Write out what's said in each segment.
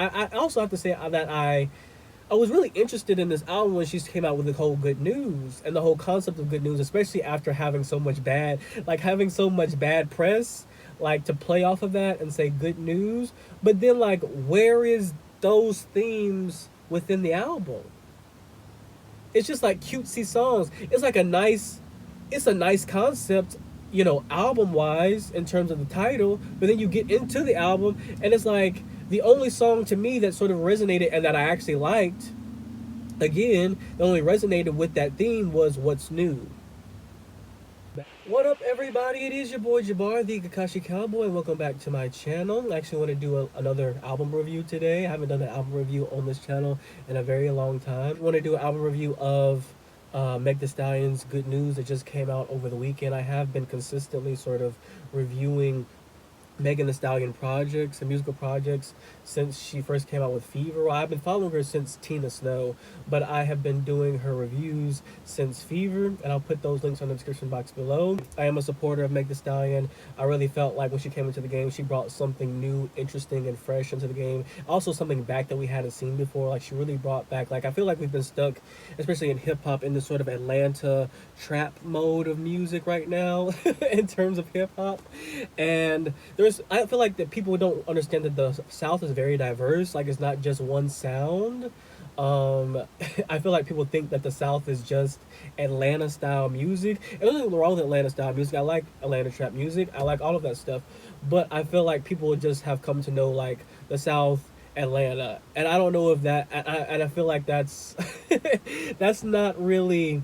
I also have to say that I was really interested in this album when she came out with the whole good news and the whole concept of good news, especially after having so much bad press, like to play off of that and say good news. But then, like, where is those themes within the album? It's just like cutesy songs. It's a nice concept, album wise in terms of the title. But then you get into the album, and it's like the only song to me that sort of resonated and that I actually liked. Again, that only resonated with that theme was "What's New." What up, everybody? It is your boy Jabbar, the Kakashi Cowboy, and welcome back to my channel. I actually want to do another album review today. I haven't done an album review on this channel in a very long time. I want to do an album review of Meg Thee Stallion's Good News that just came out over the weekend. I have been consistently sort of reviewing Megan Thee Stallion projects and musical projects since she first came out with Fever. Well, I've been following her since Tina Snow, but I have been doing her reviews since Fever, and I'll put those links on the description box below. I am a supporter of Meg Thee Stallion. I really felt like when she came into the game, she brought something new, interesting, and fresh into the game. Also something back that we hadn't seen before. Like, she really brought back, like, I feel like we've been stuck, especially in hip-hop, in this sort of Atlanta trap mode of music right now in terms of hip-hop. And I feel like that people don't understand that the South is very diverse. Like, it's not just one sound. I feel like people think that the South is just Atlanta style music. And there's nothing wrong with Atlanta style music. I like Atlanta trap music. I like all of that stuff. But I feel like people just have come to know, like, the South, Atlanta, and I don't know if that. And I feel like that's that's not really,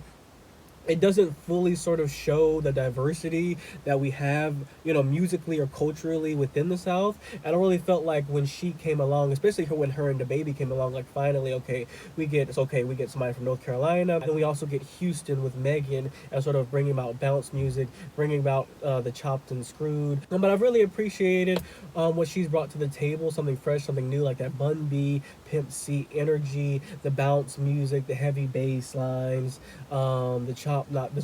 it doesn't fully sort of show the diversity that we have, musically or culturally within the South. And I really felt like when she came along, especially when her and the baby came along, like, finally, we get somebody from North Carolina, and then we also get Houston with Megan and sort of bringing about bounce music, bringing about the chopped and screwed. But I've really appreciated what she's brought to the table, something fresh, something new, like that Bun B, Pimp C energy, the bounce music, the heavy bass lines, the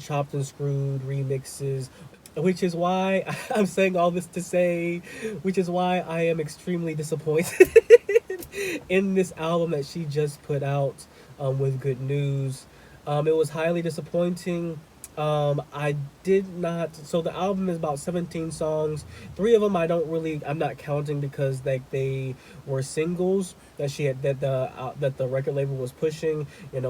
chopped and screwed remixes, which is why I'm saying all this to say, which is why I am extremely disappointed in this album that she just put out with Good News. It was highly disappointing. I did not. So the album is about 17 songs. 3 of them I'm not counting because they were singles that she had that the record label was pushing.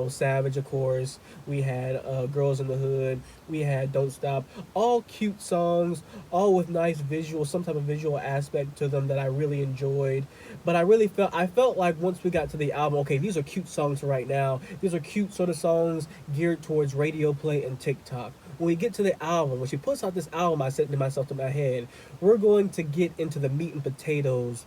Savage, of course. We had Girls in the Hood. We had Don't Stop. All cute songs, all with nice visual, some type of visual aspect to them that I really enjoyed. But I felt like once we got to the album, okay, these are cute songs right now. These are cute sort of songs geared towards radio play and TikTok. When we get to the album, when she puts out this album, I said to myself, in my head, we're going to get into the meat and potatoes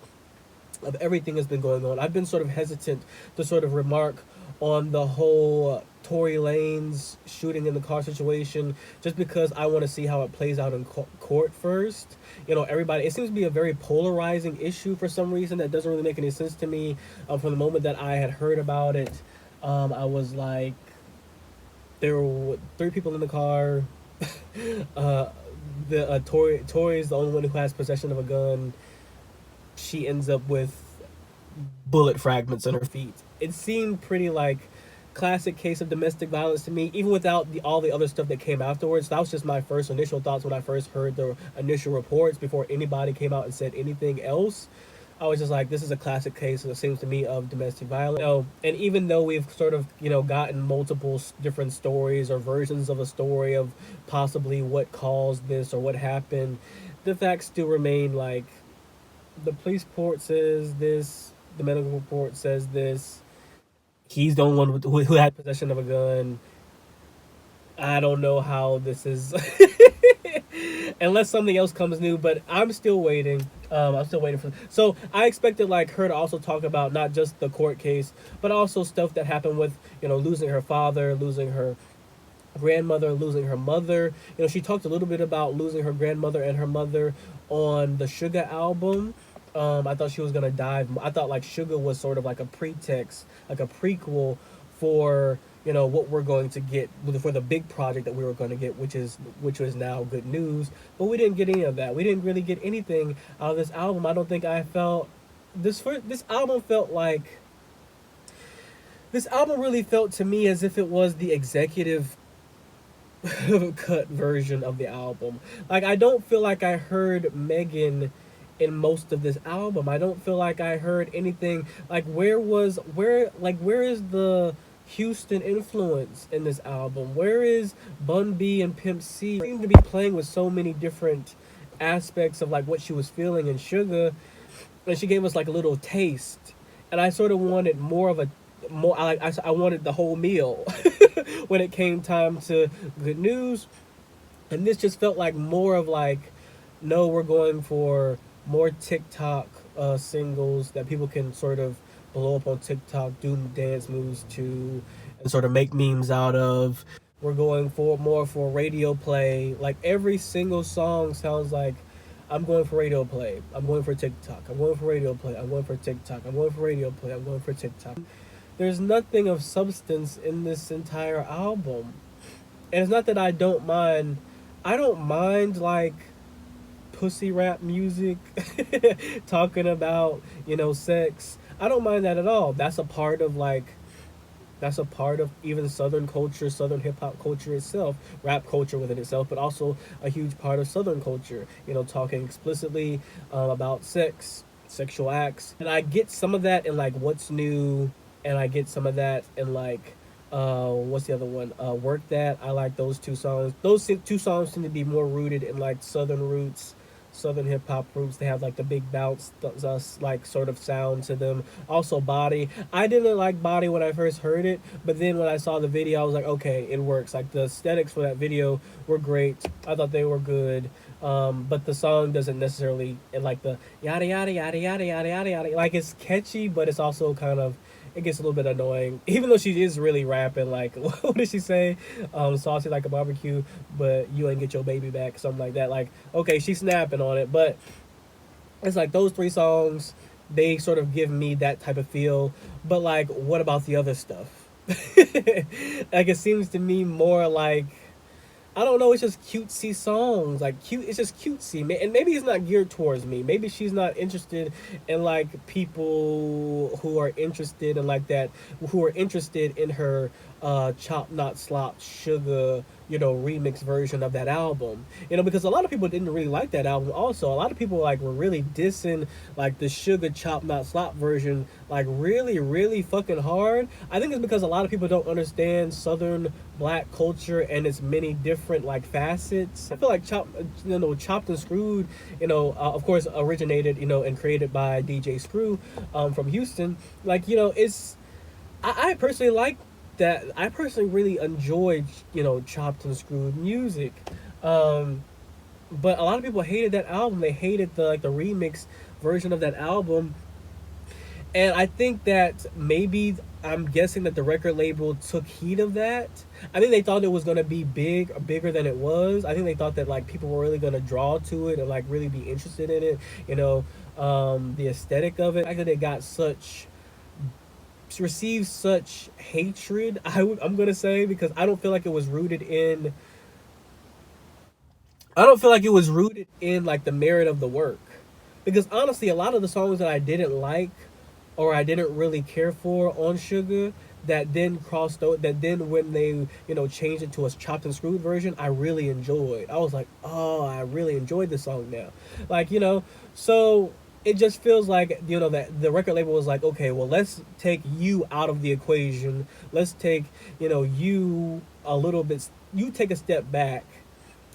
of everything that's been going on. I've been sort of hesitant to sort of remark on the whole Tory Lanez shooting in the car situation, just because I want to see how it plays out in court first. It seems to be a very polarizing issue for some reason that doesn't really make any sense to me. From the moment that I had heard about it, I was like, there were 3 people in the car. Tory is the only one who has possession of a gun. She ends up with bullet fragments in her feet. It seemed pretty like classic case of domestic violence to me, even without all the other stuff that came afterwards. That was just my first initial thoughts when I first heard the initial reports before anybody came out and said anything else. I was just like, this is a classic case, it seems to me, of domestic violence. And even though we've sort of, gotten multiple different stories or versions of a story of possibly what caused this or what happened, the facts still remain, like, the police report says this, the medical report says this. He's the only one who had possession of a gun. I don't know how this is, unless something else comes new. But I'm still waiting. I'm still waiting for. So I expected, like, her to also talk about not just the court case, but also stuff that happened with, losing her father, losing her grandmother, losing her mother. She talked a little bit about losing her grandmother and her mother on the Suga album. I thought she was gonna dive. I thought, like, Suga was sort of like a pretext, like a prequel for what we're going to get for the big project that we were going to get, which was now Good News. But we didn't get any of that. We didn't really get anything out of this album. I don't think I felt this album felt like this album really felt to me as if it was the executive cut version of the album. Like I don't feel like I heard Megan in most of this album. I don't feel like I heard anything like where is the Houston influence in this album? Where is Bun B and Pimp C? They seem to be playing with so many different aspects of like what she was feeling in Sugar, and she gave us like a little taste. And I sort of wanted more of a more. I wanted the whole meal when it came time to Good News, and this just felt like more of like, no, we're going for more TikTok singles that people can sort of blow up on TikTok, do dance moves to, and sort of make memes out of. We're going for more for radio play. Like every single song sounds like I'm going for radio play. I'm going for TikTok. I'm going for radio play. I'm going for TikTok. I'm going for radio play. I'm going for TikTok. There's nothing of substance in this entire album. And it's not that I don't mind. I don't mind like pussy rap music talking about, sex. I don't mind that at all. That's a part of even Southern culture, Southern hip hop culture itself, rap culture within itself, but also a huge part of Southern culture, talking explicitly about sex, sexual acts. And I get some of that in like What's New, and I get some of that in like, what's the other one? Work That. I like those two songs. Those two songs seem to be more rooted in like Southern roots, Southern hip hop roots. They have like the big bounce, like sort of sound to them. Also, Body. I didn't like Body when I first heard it, but then when I saw the video, I was like, okay, it works. Like the aesthetics for that video were great. I thought they were good. But the song doesn't necessarily, and like the yada yada yada yada yada yada yada. Like it's catchy, but it's also kind of, it gets a little bit annoying, even though she is really rapping. Like, what did she say? Saucy like a barbecue, but you ain't get your baby back, something like that. Like, okay, she's snapping on it, but it's like those three songs, they sort of give me that type of feel. But like, what about the other stuff? Like, it seems to me more like, I don't know, it's just cutesy songs. Like it's just cutesy. And maybe it's not geared towards me. Maybe she's not interested in like people who are interested in like that, who are interested in her Chop Not Slop Sugar, remix version of that album. Because a lot of people didn't really like that album also. A lot of people like were really dissing like the Sugar Chop Not Slop version like really, really fucking hard. I think it's because a lot of people don't understand Southern black culture and its many different like facets. I feel like Chopped and Screwed, of course originated, and created by DJ Screw from Houston. Like, it's I personally like that. I personally really enjoyed, Chopped and Screwed music. But a lot of people hated that album. They hated the remix version of that album. And I think that maybe, I'm guessing that the record label took heed of that. I think they thought it was going to be bigger than it was. I think they thought that like people were really going to draw to it and like really be interested in it. The aesthetic of it. The fact that it got received such hatred, I'm going to say, because I don't feel like it was rooted in like the merit of the work. Because honestly, a lot of the songs that I didn't like or I didn't really care for on Sugar, that then crossed over, that then when they changed it to a Chopped and Screwed version, I really enjoyed. I was like, oh, I really enjoyed this song now. Like, so it just feels like, that the record label was like, okay, well, let's take you out of the equation. Let's take, you a little bit, you take a step back,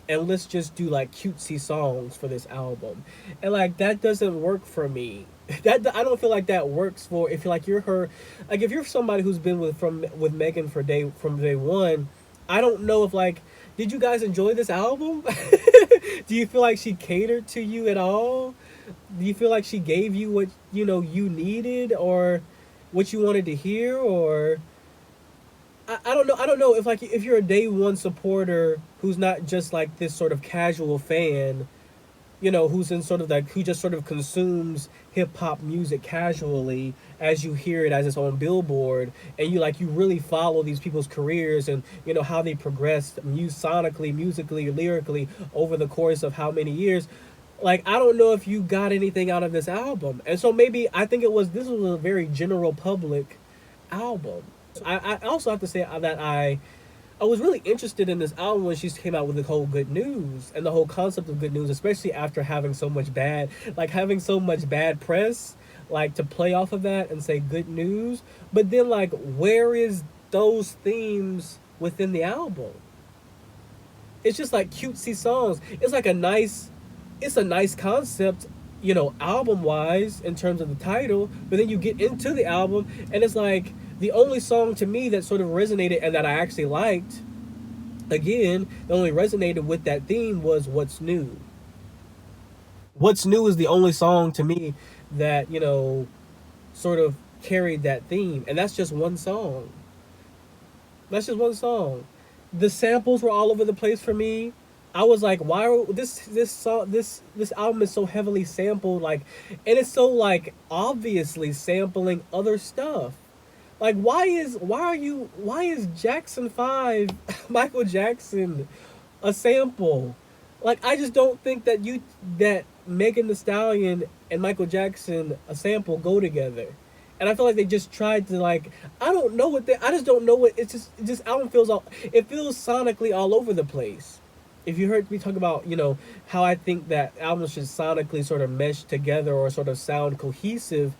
and let's just do like cutesy songs for this album. And like, that doesn't work for me. That, I don't feel like that works for, if you're her, like if you're somebody who's been with Megan from day one. I don't know if like, did you guys enjoy this album? Do you feel like she catered to you at all? Do you feel like she gave you what you needed or what you wanted to hear? Or I don't know. I don't know if you're a day one supporter who's not just like this sort of casual fan, who's in sort of like, who just sort of consumes hip hop music casually as you hear it as its own billboard, and you really follow these people's careers and how they progressed sonically, musically, lyrically over the course of how many years. Like, I don't know if you got anything out of this album. And so maybe I think this was a very general public album. I also have to say that I was really interested in this album when she came out with the whole good news and the whole concept of good news, especially after having so much bad press, like to play off of that and say good news. But then, like, where is those themes within the album? It's just like cutesy songs. It's a nice concept, album wise in terms of the title. But then you get into the album, and it's like the only song to me that sort of resonated and that I actually liked. Again, that only resonated with that theme was "What's New." "What's New" is the only song to me that sort of carried that theme, and that's just one song. That's just one song. The samples were all over the place for me. I was like, why are this song this album is so heavily sampled, like, and it's so like obviously sampling other stuff. Like, why is Jackson 5 Michael Jackson a sample? Like, I just don't think that Megan Thee Stallion and Michael Jackson a sample go together. And I feel like they just tried to, like, I just don't know what this album feels it feels sonically all over the place. If you heard me talk about, how I think that albums should sonically sort of mesh together or sort of sound cohesive,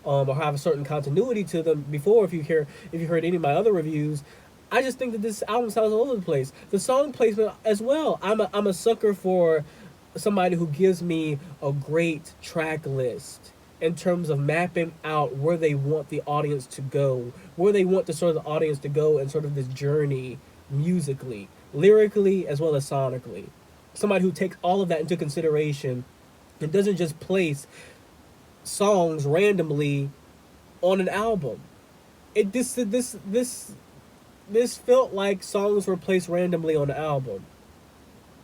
or have a certain continuity to them before, if you heard any of my other reviews, I just think that this album sounds all over the place. The song placement as well. I'm a sucker for somebody who gives me a great track list in terms of mapping out where they want the audience to go, where they want the sort of the audience to go, and sort of this journey musically, lyrically, as well as sonically. Somebody who takes all of that into consideration and doesn't just place songs randomly on an album. This felt like songs were placed randomly on the album.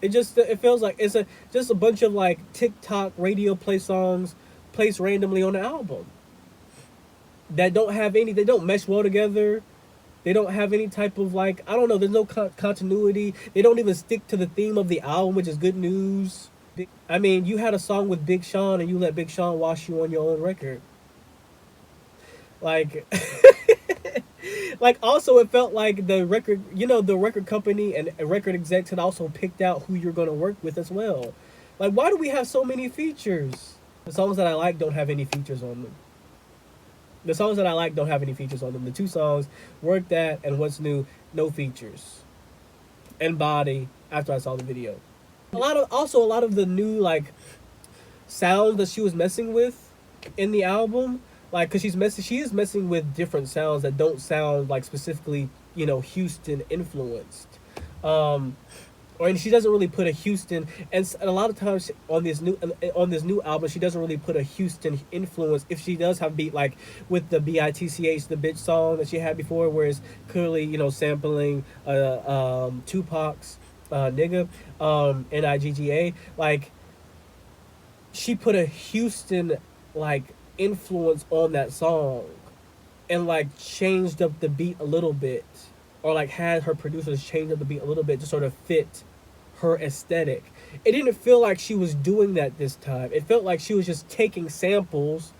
It feels like it's just a bunch of like TikTok radio play songs placed randomly on the album that they don't mesh well together. They don't have any type of, like, I don't know, there's no continuity. They don't even stick to the theme of the album, which is good news. I mean, you had a song with Big Sean and you let Big Sean wash you on your own record. Like, like, also it felt like the record company and record execs had also picked out who you're going to work with as well. Like, why do we have so many features? The songs that I like don't have any features on them. The songs that I like don't have any features on them. The two songs, Work That and What's New, no features. And Body, after I saw the video. A lot of the new, like, sounds that she was messing with in the album, like, because she is messing with different sounds that don't sound like specifically, Houston influenced. And she doesn't really put a Houston, and a lot of times on this new album, she doesn't really put a Houston influence. If she does have beat, like with the BITCH, the bitch song that she had before, where it's clearly sampling Tupac's nigga, NIGGA, like she put a Houston like influence on that song, and like changed up the beat a little bit, or like had her producers change up the beat a little bit to sort of fit her aesthetic. It didn't feel like she was doing that this time. It felt like she was just taking samples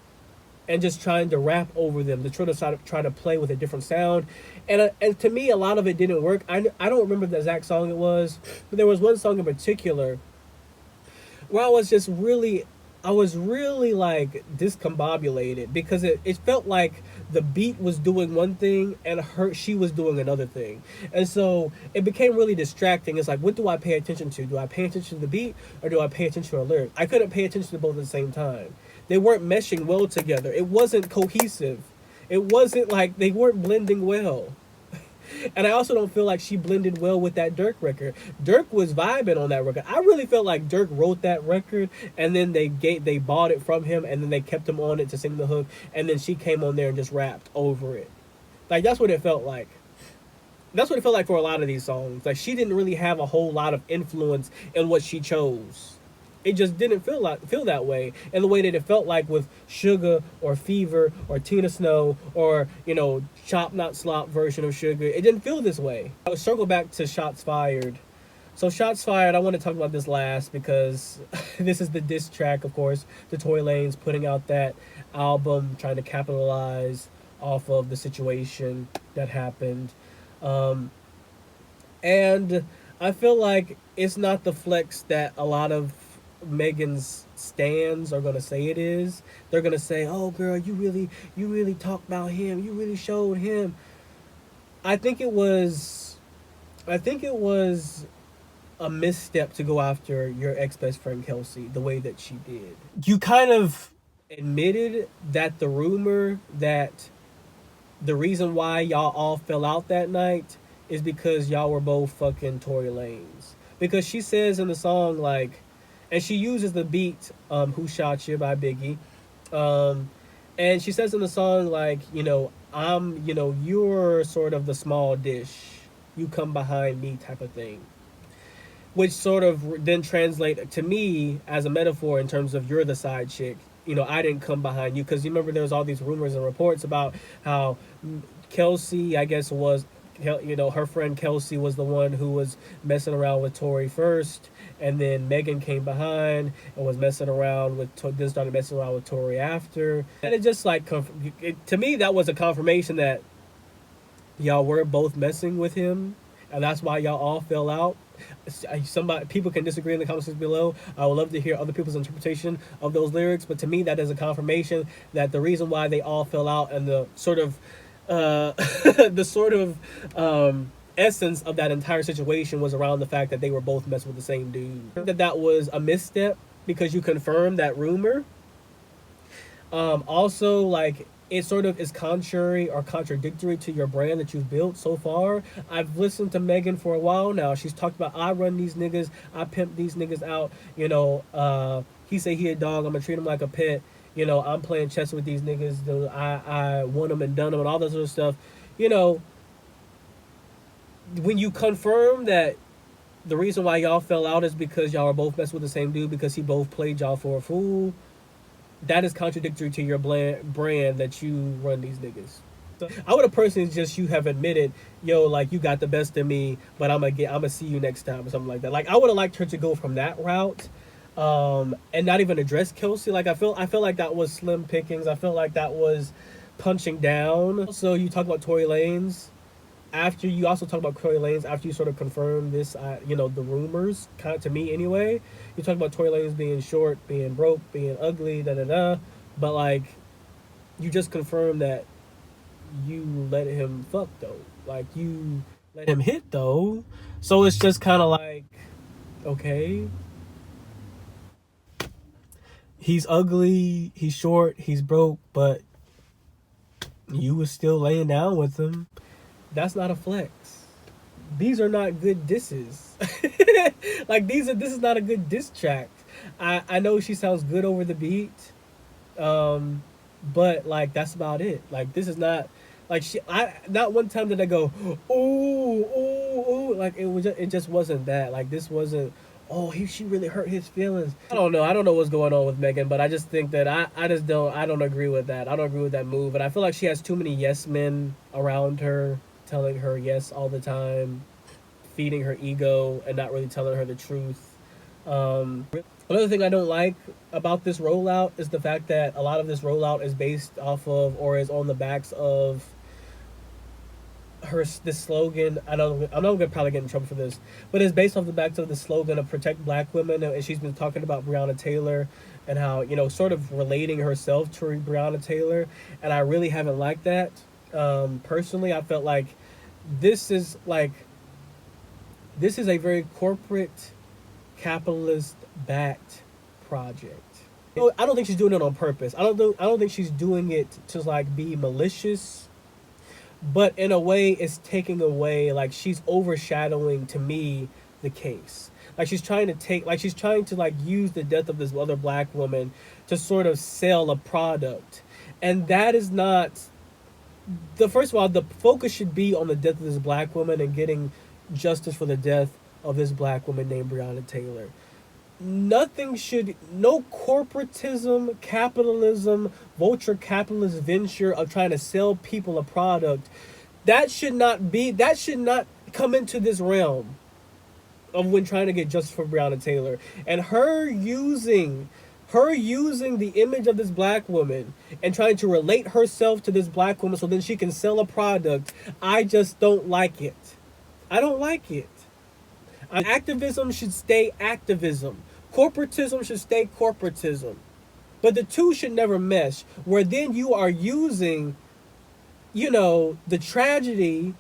and just trying to rap over them to try to play with a different sound. And to me, a lot of it didn't work. I don't remember the exact song it was, but there was one song in particular where I was really like discombobulated, because it felt like the beat was doing one thing and she was doing another thing, and so it became really distracting. It's like, what do I pay attention to? Do I pay attention to the beat, or do I pay attention to her lyrics? I couldn't pay attention to both at the same time. They weren't meshing well together. It wasn't cohesive. It wasn't like they weren't blending well. And I also don't feel like she blended well with that Dirk record. Dirk was vibing on that record. I really felt like Dirk wrote that record, and then they bought it from him, and then they kept him on it to sing the hook, and then she came on there and just rapped over it. Like, that's what it felt like. That's what it felt like for a lot of these songs. Like, she didn't really have a whole lot of influence in what she chose. It just didn't feel that way. And the way that it felt like with Suga or Fever or Tina Snow or, Chop Not Slop version of Suga, it didn't feel this way. I would circle back to Shots Fired. So shots fired. I want to talk about this last because this is the diss track, of course. The Tory Lanez putting out that album, trying to capitalize off of the situation that happened, um, and I feel like it's not the flex that a lot of Megan's stands are gonna say it is. They're gonna say, "Oh, girl, you really talked about him. You really showed him." I think it was, I think it was a misstep to go after your ex best friend Kelsey the way that she did. You kind of admitted that the rumor that the reason why y'all all fell out that night is because y'all were both fucking Tory Lanez. Because she says in the song, like, and she uses the beat, Who Shot You by Biggie. Um, and she says in the song, like, you're sort of the small dish. You come behind me type of thing. Which sort of then translate to me as a metaphor in terms of you're the side chick. I didn't come behind you because you remember there was all these rumors and reports about how Kelsey, I guess, was, her friend Kelsey was the one who was messing around with Tory first, and then Megan came behind and was messing around with, then started messing around with Tory after, and it just like to me that was a confirmation that y'all were both messing with him, and that's why y'all all fell out. People can disagree in the comments below. I would love to hear other people's interpretation of those lyrics, but to me that is a confirmation that the reason why they all fell out and the sort of the sort of essence of that entire situation was around the fact that they were both messing with the same dude. That was a misstep because you confirmed that rumor. Also, like, it sort of is contrary or contradictory to your brand that you've built so far. I've listened to Megan for a while now. She's talked about, I run these niggas, I pimp these niggas out. He say he a dog, I'm gonna treat him like a pet. I'm playing chess with these niggas. I won them and done them and all that sort of stuff. When you confirm that the reason why y'all fell out is because y'all are both messing with the same dude because he both played y'all for a fool, that is contradictory to your brand that you run these niggas. So I would have personally just you have admitted, like, you got the best of me, but I'm gonna see you next time or something like that. Like, I would have liked her to go from that route, and not even address Kelsey. Like, I feel like that was slim pickings. I feel like that was punching down. So you talk about Tory Lanez. After you also talk about Tory Lanez, after you sort of confirm this, the rumors, kind of to me anyway, you talk about Tory Lanez being short, being broke, being ugly, but like, you just confirmed that you let him fuck though, like you let him hit though, so it's just kind of like, okay, he's ugly, he's short, he's broke, but you was still laying down with him. That's not a flex. These are not good disses. Like, this is not a good diss track. I know she sounds good over the beat, but like, that's about it. Like, this is not like not one time did I go ooh ooh ooh, like it just wasn't that. Like, this wasn't, she really hurt his feelings. I don't know what's going on with Megan, but I just think that I don't agree with that. I don't agree with that move, and I feel like she has too many yes men around her, telling her yes all the time, feeding her ego and not really telling her the truth. Another thing I don't like about this rollout is the fact that a lot of this rollout is based off of, or is on the backs of, this slogan. I know I'm gonna probably get in trouble for this, but it's based off the backs of the slogan of protect black women, and she's been talking about Breonna Taylor and how, sort of relating herself to Breonna Taylor, and I really haven't liked that. Personally, I felt like this is a very corporate, capitalist backed project. I don't think she's doing it on purpose. I don't think she's doing it to like be malicious, but in a way it's taking away, like, she's overshadowing to me the case. Like, she's trying to like use the death of this other black woman to sort of sell a product, and that is not first of all, the focus should be on the death of this black woman and getting justice for the death of this black woman named Breonna Taylor. No corporatism, capitalism, vulture capitalist venture of trying to sell people a product, that should not come into this realm. of when trying to get justice for Breonna Taylor, and her using the image of this black woman and trying to relate herself to this black woman so then she can sell a product. I just don't like it. I don't like it. Activism should stay activism. Corporatism should stay corporatism. But the two should never mesh, where then you are using, the tragedy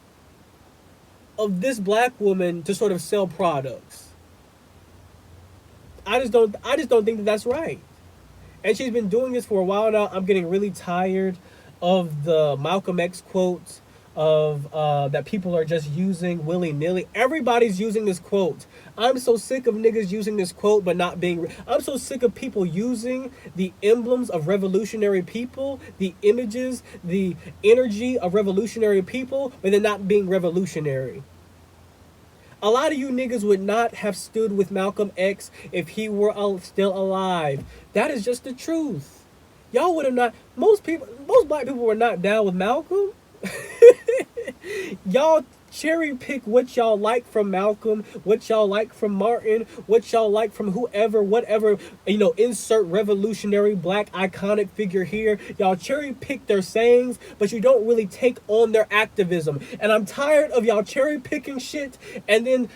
of this black woman to sort of sell products. I just don't think that that's right. And she's been doing this for a while now. I'm getting really tired of the Malcolm X quotes of that people are just using willy-nilly. Everybody's using this quote. I'm so sick of niggas using this quote but not being... I'm so sick of people using the emblems of revolutionary people, the images, the energy of revolutionary people, but they're not being revolutionary. A lot of you niggas would not have stood with Malcolm X if he were still alive. That is just the truth. Y'all would have not... Most black people were not down with Malcolm. Y'all cherry pick what y'all like from Malcolm, what y'all like from Martin, what y'all like from whoever, whatever, insert revolutionary black iconic figure here. Y'all cherry pick their sayings, but you don't really take on their activism. And I'm tired of y'all cherry picking shit and then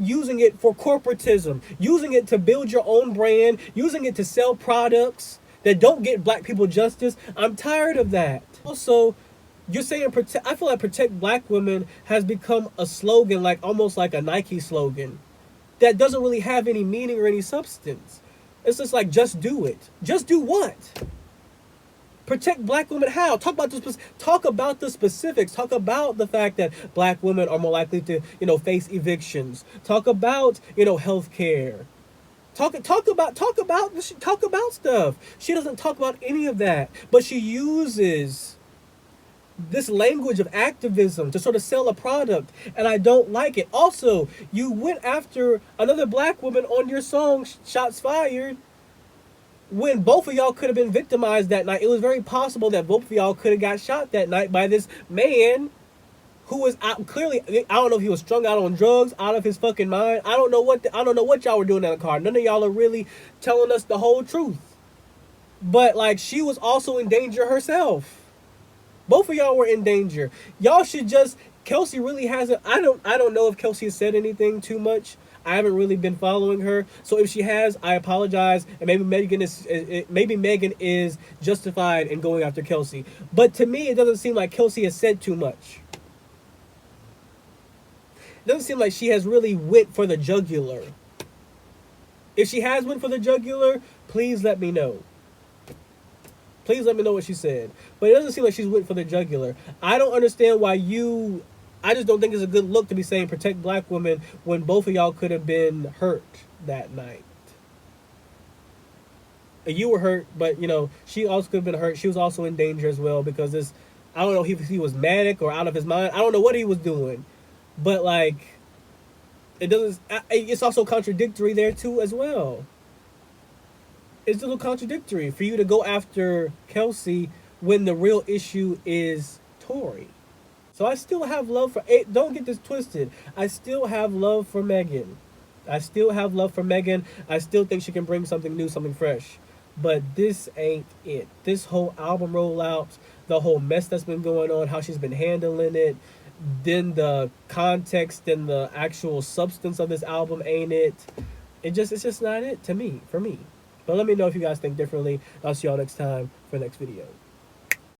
using it for corporatism, using it to build your own brand, using it to sell products that don't get black people justice. I'm tired of that. Also, you're saying I feel like protect black women has become a slogan, like almost like a Nike slogan that doesn't really have any meaning or any substance. It's just like, just do it. Just do what? Protect black women how? Talk about the specifics. Talk about the fact that black women are more likely to, face evictions. Talk about, health care. Talk about stuff. She doesn't talk about any of that, but she uses this language of activism to sort of sell a product, and I don't like it. Also, you went after another black woman on your song Shots Fired when both of y'all could have been victimized that night. It was very possible that both of y'all could have got shot that night by this man who was clearly, I don't know if he was strung out on drugs, out of his fucking mind. I don't know what y'all were doing in the car. None of y'all are really telling us the whole truth. But like, she was also in danger herself. Both of y'all were in danger. Y'all should just... Kelsey really hasn't... I don't know if Kelsey has said anything too much. I haven't really been following her. So if she has, I apologize. And maybe Megan is justified in going after Kelsey. But to me, it doesn't seem like Kelsey has said too much. It doesn't seem like she has really went for the jugular. If she has went for the jugular, please let me know. Please let me know what she said. But it doesn't seem like she's went for the jugular. I don't understand why I just don't think it's a good look to be saying protect black women when both of y'all could have been hurt that night. You were hurt, but, she also could have been hurt. She was also in danger as well because this... I don't know if he was manic or out of his mind. I don't know what he was doing. But, like, it's also contradictory there, too, as well. It's a little contradictory for you to go after Kelsey when the real issue is Tory. So I still have love for... Don't get this twisted. I still have love for Megan. I still think she can bring something new, something fresh. But this ain't it. This whole album rollout, the whole mess that's been going on, how she's been handling it, then the context and the actual substance of this album ain't it. It's just not it for me. But let me know if you guys think differently. I'll see y'all next time for the next video.